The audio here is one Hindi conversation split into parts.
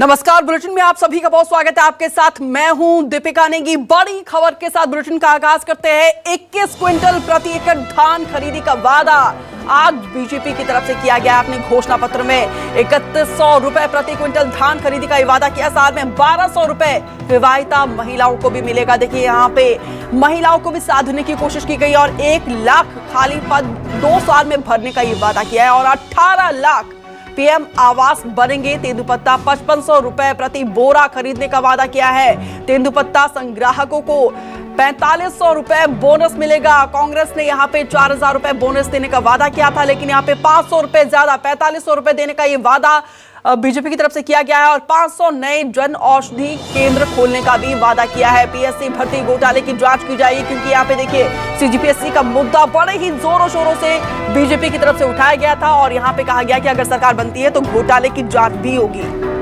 नमस्कार, बुलेटिन में आप सभी का बहुत स्वागत है। आपके साथ मैं हूं दीपिका नेगी। बड़ी खबर के साथ बुलेटिन का आगाज करते हैं। 21 क्विंटल प्रति एकड़ धान खरीदी का वादा आज बीजेपी की तरफ से किया गया। अपने घोषणा पत्र में 3100 रुपए प्रति क्विंटल धान खरीदी का वादा किया। साथ में 1200 रुपए विवाहिता महिलाओं को भी मिलेगा। देखिए, यहाँ पे महिलाओं को भी साधने की कोशिश की गई और 1 लाख खाली पद 2 साल में भरने का ये वादा किया है और 18 लाख पीएम आवास बनेंगे। तेंदुपत्ता 5500 रुपए प्रति बोरा खरीदने का वादा किया है। तेंदुपत्ता संग्राहकों को 4500 रुपए बोनस मिलेगा। कांग्रेस ने यहाँ पे 4000 रुपए बोनस देने का वादा किया था, लेकिन यहाँ पे 500 रुपए ज्यादा 4500 रुपए देने का ये वादा बीजेपी की तरफ से किया गया है और 500 नए जन औषधि केंद्र खोलने का भी वादा किया है। पीएससी भर्ती घोटाले की जांच की जाएगी, क्योंकि यहाँ पे देखिए सीजीपीएससी का मुद्दा बड़े ही जोरों शोरों से बीजेपी की तरफ से उठाया गया था और यहाँ पे कहा गया कि अगर सरकार बनती है तो घोटाले की जांच भी होगी।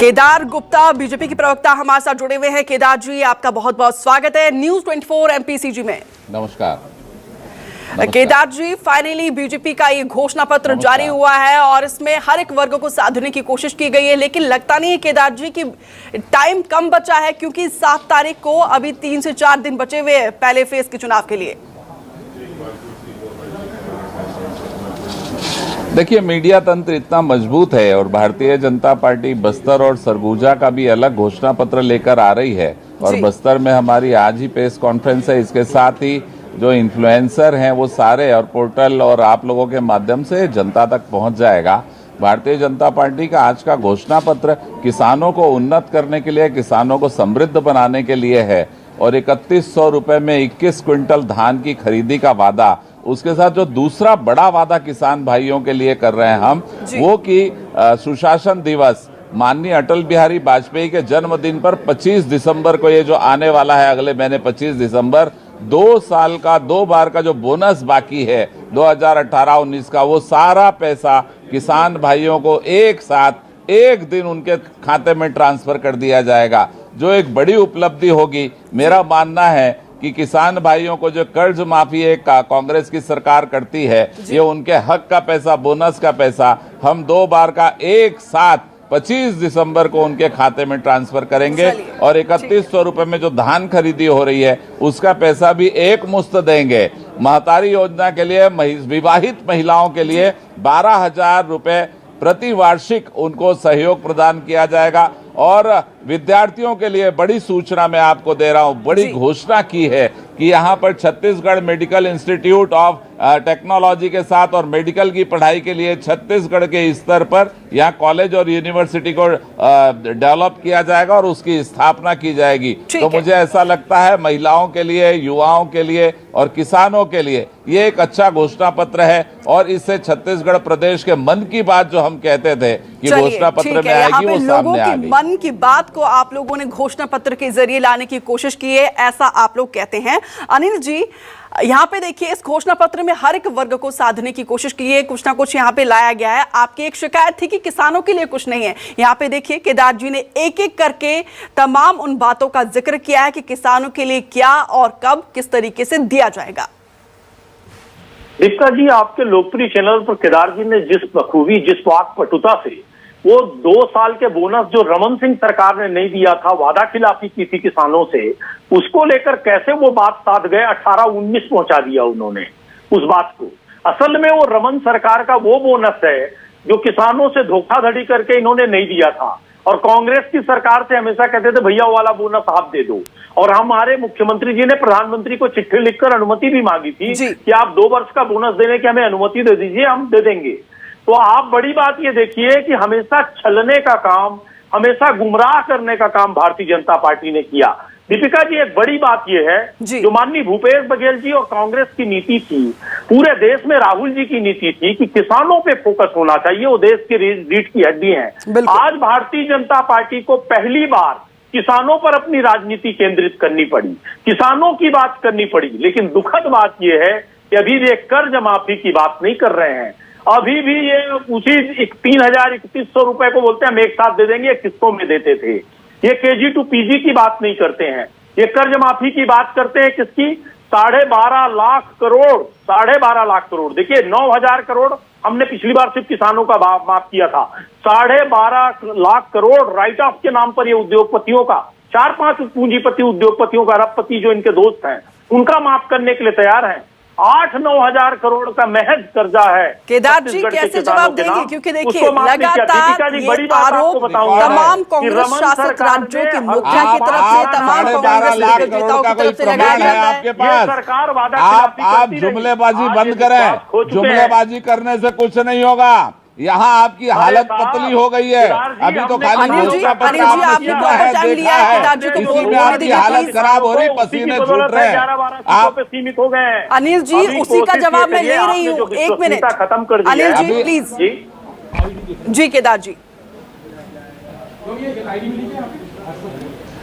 केदार गुप्ता बीजेपी की प्रवक्ता हमारे साथ जुड़े हुए हैं। केदार जी, आपका बहुत बहुत स्वागत है न्यूज़ 24 एमपीसीजी में। नमस्कार। केदार जी, फाइनली बीजेपी का ये घोषणा पत्र जारी हुआ है और इसमें हर एक वर्ग को साधने की कोशिश की गई है, लेकिन लगता नहीं है केदार जी कि टाइम कम बचा है, क्योंकि 7 तारीख को अभी 3 से 4 दिन बचे हुए हैं पहले फेज के चुनाव के लिए। देखिए, मीडिया तंत्र इतना मजबूत है और भारतीय जनता पार्टी बस्तर और सरगुजा का भी अलग घोषणा पत्र लेकर आ रही है और बस्तर में हमारी आज ही प्रेस कॉन्फ्रेंस है। इसके साथ ही जो इन्फ्लुएंसर हैं वो सारे और पोर्टल और आप लोगों के माध्यम से जनता तक पहुंच जाएगा। भारतीय जनता पार्टी का आज का घोषणा पत्र किसानों को उन्नत करने के लिए, किसानों को समृद्ध बनाने के लिए है और 3100 रुपए में 21 क्विंटल धान की खरीदी का वादा, उसके साथ जो दूसरा बड़ा वादा किसान भाइयों के लिए कर रहे हैं हम, वो कि सुशासन दिवस माननीय अटल बिहारी वाजपेयी के जन्मदिन पर 25 दिसंबर को, ये जो आने वाला है अगले महीने 25 दिसंबर, 2 साल का 2 बार का जो बोनस बाकी है 2018-19 का, वो सारा पैसा किसान भाइयों को एक साथ एक दिन उनके खाते में ट्रांसफर कर दिया जाएगा, जो एक बड़ी उपलब्धि होगी। मेरा मानना है कि किसान भाइयों को जो कर्ज माफी एक कांग्रेस की सरकार करती है, ये उनके हक का पैसा, बोनस का पैसा हम 2 बार का एक साथ 25 दिसंबर को उनके खाते में ट्रांसफर करेंगे और 3100 रुपए में जो धान खरीदी हो रही है उसका पैसा भी एक मुश्त देंगे। महतारी योजना के लिए विवाहित महिलाओं के लिए 12,000 रुपए प्रति वार्षिक उनको सहयोग प्रदान किया जाएगा और विद्यार्थियों के लिए बड़ी सूचना मैं आपको दे रहा हूं, बड़ी घोषणा की है कि यहाँ पर Chhattisgarh medical institute of technology के साथ और मेडिकल की पढ़ाई के लिए छत्तीसगढ़ के स्तर पर यहाँ कॉलेज और यूनिवर्सिटी को डेवलप किया जाएगा और उसकी स्थापना की जाएगी। तो मुझे ऐसा लगता है महिलाओं के लिए, युवाओं के लिए और किसानों के लिए ये एक अच्छा घोषणा पत्र है और इससे छत्तीसगढ़ प्रदेश के मन की बात जो हम कहते थे कि घोषणा पत्र में आएगी, वो सामने आ गई। मन की बात को आप लोगों ने घोषणा पत्र के जरिए लाने की कोशिश की है, ऐसा आप लोग कहते हैं। अनिल जी, यहाँ पे देखिए इस घोषणा पत्र में हर एक वर्ग को साधने की कोशिश की है, कुछ ना कुछ यहाँ पे लाया गया है। आपकी एक शिकायत थी कि किसानों के लिए कुछ नहीं है। यहाँ पे देखिए केदार जी ने एक एक करके तमाम उन बातों का जिक्र किया है कि किसानों के लिए क्या और कब किस तरीके से दिया जाएगा। दीपिका जी, आपके लोकप्रिय चैनल पर केदार जी ने जिस बखूबी, जिस वाकपटुता से वो 2 साल के बोनस जो रमन सिंह सरकार ने नहीं दिया था, वादा खिलाफी की थी किसानों से, उसको लेकर कैसे वो बात साध गए, 18-19 पहुंचा दिया उन्होंने उस बात को। असल में वो रमन सरकार का वो बोनस है जो किसानों से धोखाधड़ी करके इन्होंने नहीं दिया था और कांग्रेस की सरकार से हमेशा कहते थे भैया वाला बोनस आप दे दो। और हमारे मुख्यमंत्री जी ने प्रधानमंत्री को चिट्ठी लिखकर अनुमति भी मांगी थी कि आप 2 वर्ष का बोनस देने की हमें अनुमति दे दीजिए, हम दे देंगे। तो आप बड़ी बात ये देखिए कि हमेशा छलने का काम, हमेशा गुमराह करने का काम भारतीय जनता पार्टी ने किया। दीपिका जी, एक बड़ी बात यह है जो माननीय भूपेश बघेल जी और कांग्रेस की नीति थी, पूरे देश में राहुल जी की नीति थी कि किसानों पे फोकस होना चाहिए, वो देश की रीढ़ की हड्डी हैं। आज भारतीय जनता पार्टी को पहली बार किसानों पर अपनी राजनीति केंद्रित करनी पड़ी, किसानों की बात करनी पड़ी। लेकिन दुखद बात यह है कि अभी वे कर्ज माफी की बात नहीं कर रहे हैं। अभी भी ये उसी 3100 रुपए को बोलते हैं हम एक साथ दे देंगे, किस्तों में देते थे। ये KG to PG की बात नहीं करते हैं। ये कर्ज माफी की बात करते हैं किसकी? 12.5 लाख करोड़, 12.5 लाख करोड़। देखिए 9,000 करोड़ हमने पिछली बार सिर्फ किसानों का माफ किया था। 12.5 लाख करोड़ राइट ऑफ के नाम पर ये उद्योगपतियों का, 4-5 पूंजीपति उद्योगपतियों का, अरबपति जो इनके दोस्त हैं उनका माफ करने के लिए तैयार हैं। 8-9 हजार करोड़ का महज कर्जा है। केदार जी कैसे जवाब देंगे? क्योंकि देखिए लगातार ये आरोप तमाम कांग्रेस शासित राज्यों के मुखिया की तरफ से, तमाम कांग्रेस नेताओं की तरफ से लगाया जाता है। आपके पास सरकार वादा आप जुमलेबाजी बंद करें। जुमलेबाजी करने से कुछ नहीं होगा। यहाँ आपकी हालत पतली हो गई है। अभी तो खाली अनिल जी आपने बहुत टाइम लिया है केदार जी को इसी में आपकी हालत खराब हो रही, पसीने छूट रहे हैं, आप सीमित हो गए। अनिल जी उसी का जवाब मैं ले रही हूँ, 1 मिनट खत्म कर दिया अनिल जी प्लीज। जी केदार जी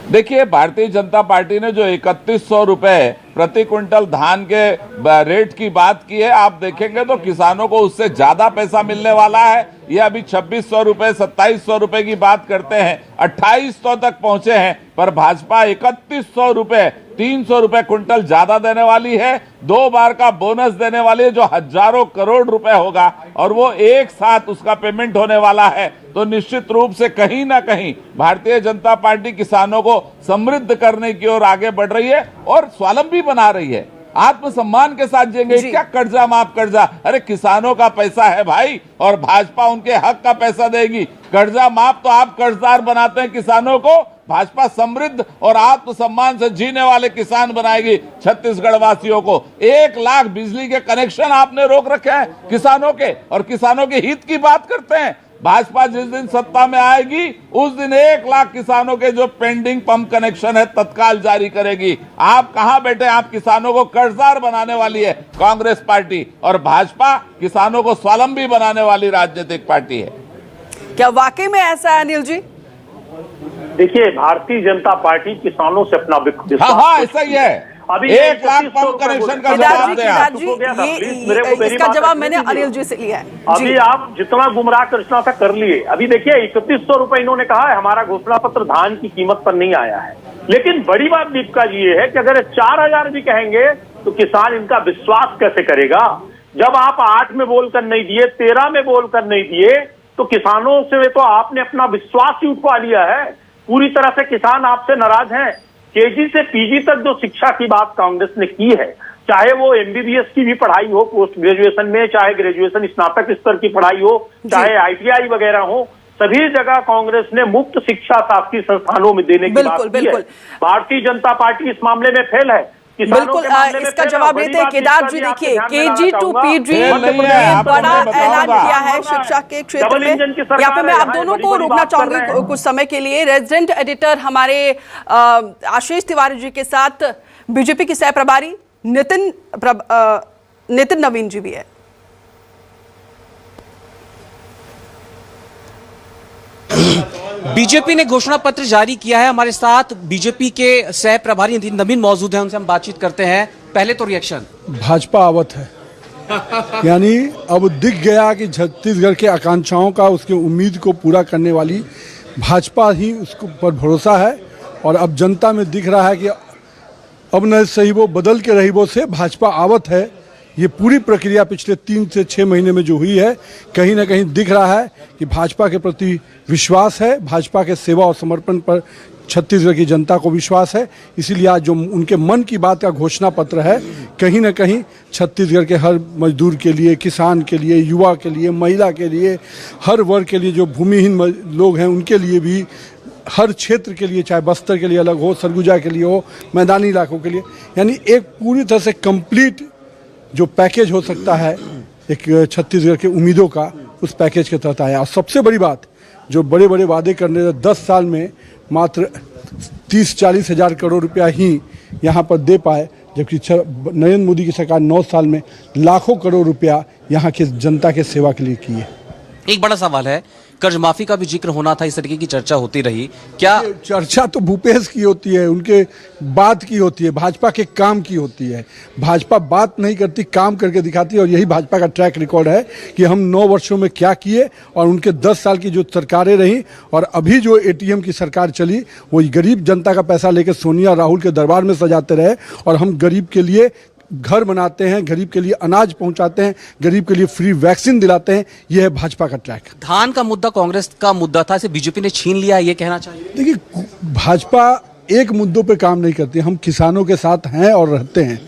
देखिए, भारतीय जनता पार्टी ने जो 3100 रुपए प्रति क्विंटल धान के रेट की बात की है, आप देखेंगे तो किसानों को उससे ज्यादा पैसा मिलने वाला है। ये अभी 2600 रुपए 2700 रुपए की बात करते हैं, 2800 तक पहुंचे हैं, पर भाजपा 3100 रुपए 300 रुपए क्विंटल ज्यादा देने वाली है। 2 बार का बोनस देने वाली है जो हजारों करोड़ रुपए होगा, और वो एक साथ उसका पेमेंट होने वाला है। तो निश्चित रूप से कहीं ना कहीं भारतीय जनता पार्टी किसानों को समृद्ध करने की ओर आगे बढ़ रही है और स्वावलंबी बना रही है। आत्मसम्मान के साथ जिएंगे। क्या कर्जा माफ कर्जा? अरे किसानों का पैसा है भाई, और भाजपा उनके हक का पैसा देगी। कर्जा माफ तो आप कर्जदार बनाते हैं किसानों को, भाजपा समृद्ध और आत्मसम्मान से जीने वाले किसान बनाएगी छत्तीसगढ़ वासियों को। 1 लाख बिजली के कनेक्शन आपने रोक रखे हैं किसानों के, और किसानों के हित की बात करते हैं। भाजपा जिस दिन सत्ता में आएगी उस दिन 1 लाख किसानों के जो पेंडिंग पंप कनेक्शन है तत्काल जारी करेगी। आप कहां बैठे? आप किसानों को कर्जदार बनाने वाली है कांग्रेस पार्टी, और भाजपा किसानों को स्वावलंबी बनाने वाली राजनीतिक पार्टी है। क्या वाकई में ऐसा है अनिल जी? देखिए, भारतीय जनता पार्टी किसानों से अपना हाँ ऐसा ही है। अभी 1 लाख पंप कनेक्शन का जवाब दें आप। इसका जवाब मैंने अनिल जी से लिया है। अभी आप जितना गुमराह कृष्णा था कर लिए। अभी देखिए 3100 रुपए इन्होंने कहा है, हमारा घोषणा पत्र धान की कीमत पर नहीं आया है। लेकिन बड़ी बात दीपिका जी ये है कि अगर 4000 भी कहेंगे तो किसान इनका विश्वास कैसे करेगा? जब आप 8 में बोलकर नहीं दिए, 13 में बोलकर नहीं दिए, तो किसानों से तो आपने अपना विश्वास ही उठवा लिया है। पूरी तरह से किसान आपसे नाराज हैं। केजी से पीजी तक जो शिक्षा की बात कांग्रेस ने की है, चाहे वो एमबीबीएस की भी पढ़ाई हो पोस्ट ग्रेजुएशन में, चाहे ग्रेजुएशन स्नातक स्तर की पढ़ाई हो, चाहे आईटीआई वगैरह हो, सभी जगह कांग्रेस ने मुफ्त शिक्षा शासकीय संस्थानों में देने की बात की है। भारतीय जनता पार्टी इस मामले में फेल है। बिल्कुल इसका जवाब देते हैं केदार जी। देखिए केजी टू पीजी बड़ा ऐलान किया है शिक्षा के क्षेत्र में। यहाँ पे मैं आप दोनों को रोकना चाहूंगी कुछ समय के लिए। रेजिडेंट एडिटर हमारे आशीष तिवारी जी के साथ बीजेपी की सह प्रभारी नितिन नवीन जी भी है। बीजेपी ने घोषणा पत्र जारी किया है। हमारे साथ बीजेपी के सह प्रभारी नितिन नवीन मौजूद हैं, उनसे हम बातचीत करते हैं। पहले तो रिएक्शन। भाजपा आवत है, यानी अब दिख गया कि छत्तीसगढ़ के आकांक्षाओं का, उसकी उम्मीद को पूरा करने वाली भाजपा ही उसको पर भरोसा है। और अब जनता में दिख रहा है कि अब न सही वो बदल के रही वो से भाजपा आवत है। ये पूरी प्रक्रिया पिछले 3 से 6 महीने में जो हुई है, कहीं ना कहीं दिख रहा है कि भाजपा के प्रति विश्वास है, भाजपा के सेवा और समर्पण पर छत्तीसगढ़ की जनता को विश्वास है। इसीलिए आज जो उनके मन की बात का घोषणा पत्र है, कहीं ना कहीं छत्तीसगढ़ के हर मजदूर के लिए, किसान के लिए, युवा के लिए, महिला के लिए, हर वर्ग के लिए, जो भूमिहीन लोग हैं उनके लिए भी, हर क्षेत्र के लिए, चाहे बस्तर के लिए अलग हो, सरगुजा के लिए हो, मैदानी इलाकों के लिए, यानी एक पूरी तरह से कंप्लीट जो पैकेज हो सकता है एक छत्तीसगढ़ के उम्मीदों का, उस पैकेज के तहत आया। और सबसे बड़ी बात, जो बड़े बड़े वादे करने 10 साल में मात्र 30-40 हज़ार करोड़ रुपया ही यहाँ पर दे पाए, जबकि नरेंद्र मोदी की सरकार 9 साल में लाखों करोड़ रुपया यहाँ के जनता के सेवा के लिए की है। एक बड़ा सवाल है कर्ज माफी का भी जिक्र होना था, इस तरीके की चर्चा होती रही। क्या चर्चा तो भूपेश की होती है, उनके बात की होती है, भाजपा के काम की होती है। भाजपा बात नहीं करती, काम करके दिखाती है, और यही भाजपा का ट्रैक रिकॉर्ड है कि हम 9 वर्षों में क्या किए, और उनके 10 साल की जो सरकारें रहीं और अभी जो एटीएम की सरकार चली, वो गरीब जनता का पैसा लेकर सोनिया राहुल के दरबार में सजाते रहे। और हम गरीब के लिए घर बनाते हैं, गरीब के लिए अनाज पहुंचाते हैं, गरीब के लिए फ्री वैक्सीन दिलाते हैं। यह है भाजपा का ट्रैक। धान का मुद्दा कांग्रेस का मुद्दा था, इसे बीजेपी ने छीन लिया, ये कहना चाहिए। देखिए, भाजपा एक मुद्दों पे काम नहीं करती। हम किसानों के साथ हैं और रहते हैं।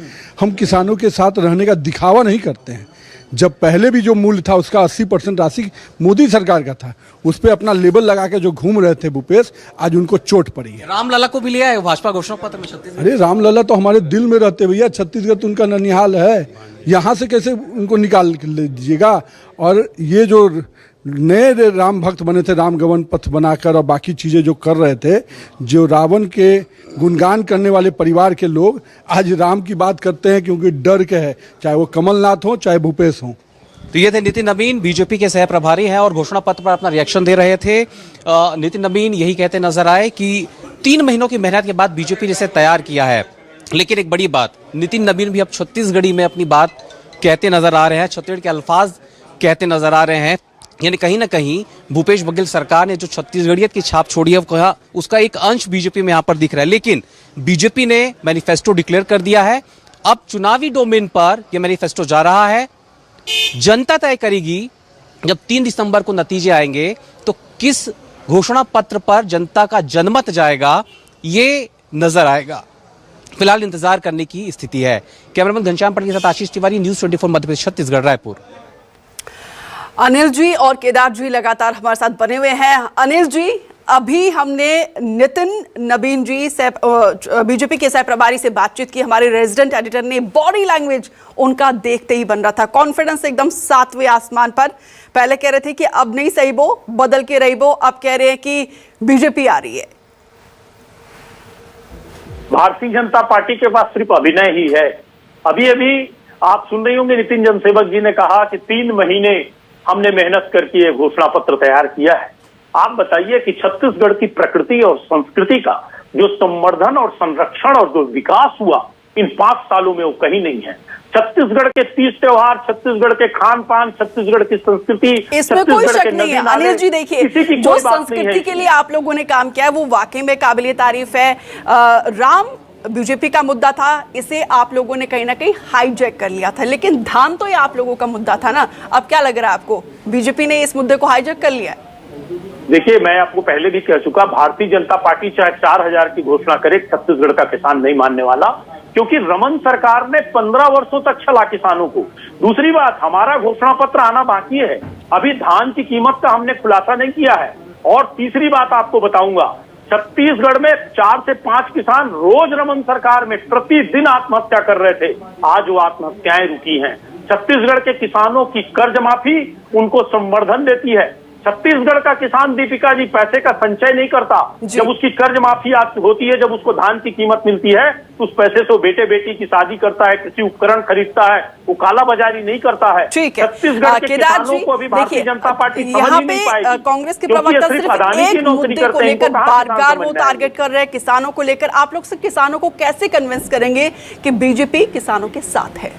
हम किसानों के साथ रहने का दिखावा नहीं करते हैं। जब पहले भी जो मूल्य था उसका 80% राशि मोदी सरकार का था, उस पर अपना लेबल लगा के जो घूम रहे थे भूपेश, आज उनको चोट पड़ी है। रामलला को भी लिया है भाजपा घोषणा पत्र में छत्तीसगढ़। अरे रामलला तो हमारे दिल में रहते भैया, छत्तीसगढ़ तो उनका ननिहाल है, यहाँ से कैसे उनको निकाल लीजिएगा। और ये जो नए राम भक्त बने थे, राम गवन पथ बनाकर और बाकी चीज़ें जो कर रहे थे, जो रावण के गुणगान करने वाले परिवार के लोग आज राम की बात करते हैं क्योंकि डर के है, चाहे वो कमलनाथ हो चाहे भूपेश हो। तो ये थे नितिन नवीन, बीजेपी के सह प्रभारी हैं और घोषणा पत्र पर अपना रिएक्शन दे रहे थे। नितिन नवीन यही कहते नजर आए कि 3 महीनों की मेहनत के बाद बीजेपी ने इसे तैयार किया है। लेकिन एक बड़ी बात, नितिन नवीन भी अब छत्तीसगढ़ी में अपनी बात कहते नजर आ रहे हैं, छत्तीसगढ़ के अल्फाज कहते नजर आ रहे हैं। यानी कहीं ना कहीं भूपेश बघेल सरकार ने जो छत्तीसगढ़ियत की छाप छोड़ी है, कहा उसका एक अंश बीजेपी में यहां पर दिख रहा है। लेकिन बीजेपी ने मैनिफेस्टो डिक्लेयर कर दिया है। अब चुनावी डोमेन पर यह मैनिफेस्टो जा रहा है। जनता तय करेगी जब 3 दिसंबर को नतीजे आएंगे तो किस घोषणा पत्र पर जनता का जनमत जाएगा, ये नजर आएगा। फिलहाल इंतजार करने की स्थिति है। कैमरामैन घनश्याम पटेल के साथ आशीष तिवारी, न्यूज़ 24 मध्य प्रदेश, छत्तीसगढ़, रायपुर। अनिल जी और केदार जी लगातार हमारे साथ बने हुए हैं। अनिल जी, अभी हमने नितिन नवीन जी से बीजेपी के सह प्रभारी से बातचीत की। हमारे रेजिडेंट एडिटर ने बॉडी लैंग्वेज उनका देखते ही बन रहा था, कॉन्फिडेंस एकदम 7वें आसमान पर। पहले कह रहे थे कि अब नहीं सही वो बदल के रही वो, अब कह रहे हैं कि बीजेपी आ रही है। भारतीय जनता पार्टी के पास सिर्फ अभिनय ही है। अभी अभी आप सुन रही होंगे, नितिन जनसेवक जी ने कहा कि 3 महीने हमने मेहनत करके ये घोषणा पत्र तैयार किया है। आप बताइए कि छत्तीसगढ़ की प्रकृति और संस्कृति का जो संवर्धन और संरक्षण और जो विकास हुआ इन 5 सालों में, वो कहीं नहीं है। छत्तीसगढ़ के 30 त्योहार, छत्तीसगढ़ के खान पान, छत्तीसगढ़ की संस्कृति, इसमें कोई शक नहीं है। अनिल जी देखिए, जो संस्कृति के लिए आप लोगों ने काम किया है वो वाकई में काबिले तारीफ है। राम बीजेपी का मुद्दा था, इसे आप लोगों ने कहीं ना कहीं हाईजैक कर लिया था, लेकिन धान तो ये आप लोगों का मुद्दा था ना। अब क्या लग रहा है आपको, बीजेपी ने इस मुद्दे को हाईजैक कर लिया है? देखिए, मैं आपको पहले भी कह चुका, भारतीय जनता पार्टी चाहे 4000 की घोषणा करे, छत्तीसगढ़ का किसान नहीं मानने वाला, क्योंकि रमन सरकार ने 15 वर्षों तक छला किसानों को। दूसरी बात, हमारा घोषणा पत्र आना बाकी है, अभी धान की कीमत का हमने खुलासा नहीं किया है। और तीसरी बात आपको बताऊंगा, छत्तीसगढ़ में 4 से 5 किसान रोज रमन सरकार में प्रतिदिन आत्महत्या कर रहे थे, आज वो आत्महत्याएं रुकी हैं। छत्तीसगढ़ के किसानों की कर्ज माफी उनको संवर्धन देती है। छत्तीसगढ़ का किसान, दीपिका जी, पैसे का संचय नहीं करता। जब उसकी कर्ज माफी होती है, जब उसको धान की कीमत मिलती है, तो उस पैसे से वो बेटे बेटी की शादी करता है, कृषि उपकरण खरीदता है, वो काला बाजारी नहीं करता है। छत्तीसगढ़ के किसानों को अभी भारतीय जनता पार्टी समझ ही नहीं पाएगी। कांग्रेस के प्रवक्ता सिर्फ एक मुद्दे को लेकर बार-बार वो टारगेट कर रहे हैं, किसानों को लेकर। आप लोग से किसानों को कैसे कन्विंस करेंगे कि बीजेपी किसानों के साथ है?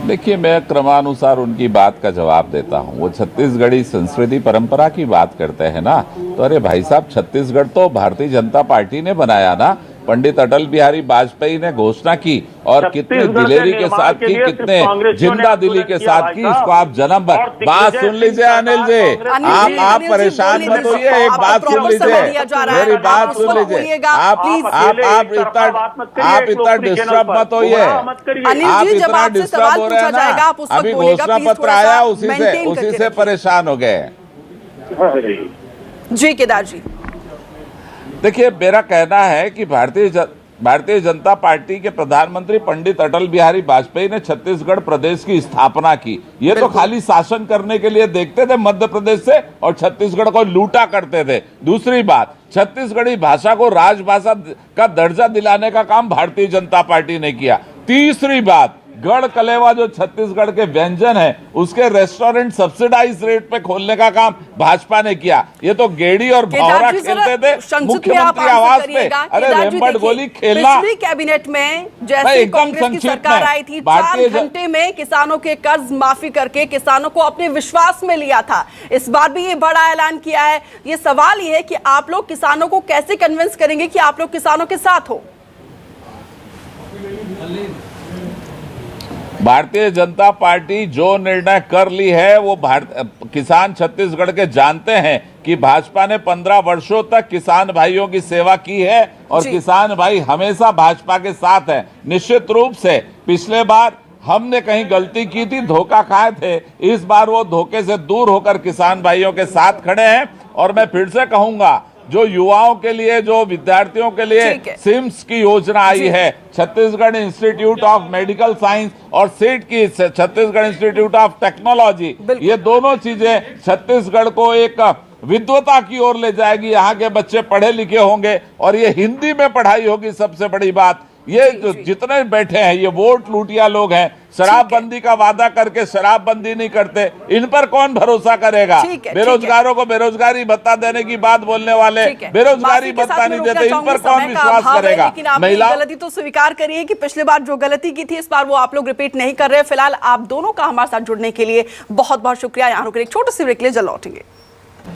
देखिए, मैं क्रमानुसार उनकी बात का जवाब देता हूं। वो छत्तीसगढ़ी संस्कृति परंपरा की बात करते हैं ना, तो अरे भाई साहब, छत्तीसगढ़ तो भारतीय जनता पार्टी ने बनाया ना। पंडित अटल बिहारी वाजपेयी ने घोषणा की और कितने दिलेरी के साथ की, कितने जिंदा दिली के साथ की। इसको आप जन्म बात सुन लीजिए अनिल जी, आप परेशान मत होइए, एक बात सुन लीजिए, मेरी बात सुन लीजिए। आप इतना डिस्टर्ब मत होइए, आप इतना डिस्टर्ब हो रहे हैं ना। अभी घोषणा पत्र आया, उसी से परेशान हो गए। जी केदार जी, देखिए, मेरा कहना है कि भारतीय जनता पार्टी के प्रधानमंत्री पंडित अटल बिहारी वाजपेयी ने छत्तीसगढ़ प्रदेश की स्थापना की। ये तो खाली शासन करने के लिए देखते थे मध्य प्रदेश से और छत्तीसगढ़ को लूटा करते थे। दूसरी बात, छत्तीसगढ़ी भाषा को राजभाषा का दर्जा दिलाने का काम भारतीय जनता पार्टी ने किया। तीसरी बात, गढ़ कलेवा जो छत्तीसगढ़ के व्यंजन है उसके रेस्टोरेंट सब्सिडाइज रेट पे खोलने का काम भाजपा ने किया। ये तो गेड़ी और भावरा खेलते थे मुख्यमंत्री आवास पे। अरे रेमबट गोली खेलना। पिछली कैबिनेट में जैसे कांग्रेस की सरकार आई थी 4 घंटे में किसानों के कर्ज माफी करके किसानों को अपने विश्वास में लिया था। इस बार भी ये बड़ा ऐलान किया है। ये सवाल ये है कि आप लोग किसानों को कैसे कन्विंस करेंगे कि आप लोग किसानों के साथ हो? भारतीय जनता पार्टी जो निर्णय कर ली है वो किसान छत्तीसगढ़ के जानते हैं कि भाजपा ने 15 वर्षों तक किसान भाइयों की सेवा की है और किसान भाई हमेशा भाजपा के साथ है। निश्चित रूप से पिछले बार हमने कहीं गलती की थी, धोखा खाए थे, इस बार वो धोखे से दूर होकर किसान भाइयों के साथ खड़े हैं। और मैं फिर से कहूंगा, जो युवाओं के लिए, जो विद्यार्थियों के लिए सिम्स की योजना आई है, Chhattisgarh institute of medical science और सीट की छत्तीसगढ़ इंस्टीट्यूट ऑफ टेक्नोलॉजी, ये दोनों चीजें छत्तीसगढ़ को एक विद्वता की ओर ले जाएगी। यहाँ के बच्चे पढ़े लिखे होंगे और ये हिंदी में पढ़ाई होगी। सबसे बड़ी बात, ये जो जितने बैठे हैं ये वोट लूटिया लोग हैं। शराबबंदी का वादा करके शराबबंदी नहीं करते, इन पर कौन भरोसा करेगा? बेरोजगारों को बेरोजगारी भत्ता देने की बात बोलने वाले बेरोजगारी भत्ता नहीं देते, इन पर कौन विश्वास करेगा? महिला गलती तो स्वीकार करिए कि पिछली बार जो गलती की थी इस बार वो आप लोग रिपीट नहीं कर रहे। फिलहाल आप दोनों का हमारे साथ जुड़ने के लिए बहुत बहुत शुक्रिया। यहाँ रुक एक छोटे से ब्रेक के लिए जल्द लौटेंगे।